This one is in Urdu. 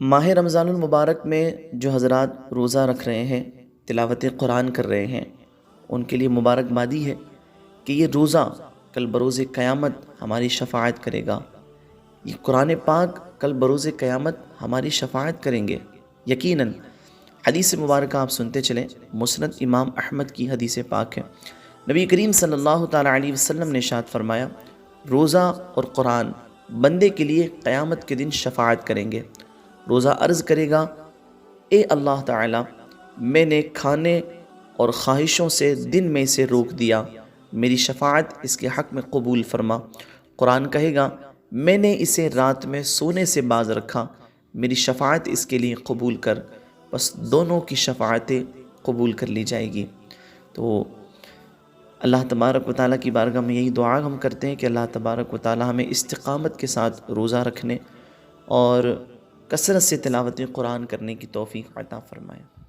ماہ رمضان المبارک میں جو حضرات روزہ رکھ رہے ہیں، تلاوت قرآن کر رہے ہیں، ان کے لیے مبارکبادی ہے کہ یہ روزہ کل بروز قیامت ہماری شفاعت کرے گا۔ یہ قرآن پاک کل بروز قیامت ہماری شفاعت کریں گے یقیناً۔ حدیث مبارکہ آپ سنتے چلیں، مسند امام احمد کی حدیث پاک ہے۔ نبی کریم صلی اللہ تعالیٰ علیہ وسلم نے ارشاد فرمایا، روزہ اور قرآن بندے کے لیے قیامت کے دن شفاعت کریں گے۔ روزہ عرض کرے گا، اے اللہ تعالیٰ، میں نے کھانے اور خواہشوں سے دن میں سے روک دیا، میری شفاعت اس کے حق میں قبول فرما۔ قرآن کہے گا، میں نے اسے رات میں سونے سے باز رکھا، میری شفاعت اس کے لیے قبول کر۔ بس دونوں کی شفاعتیں قبول کر لی جائے گی۔ تو اللہ تبارک و تعالیٰ کی بارگاہ میں یہی دعا ہم کرتے ہیں کہ اللہ تبارک و تعالیٰ ہمیں استقامت کے ساتھ روزہ رکھنے اور کثرت سے تلاوت قرآن کرنے کی توفیق عطا فرمائے۔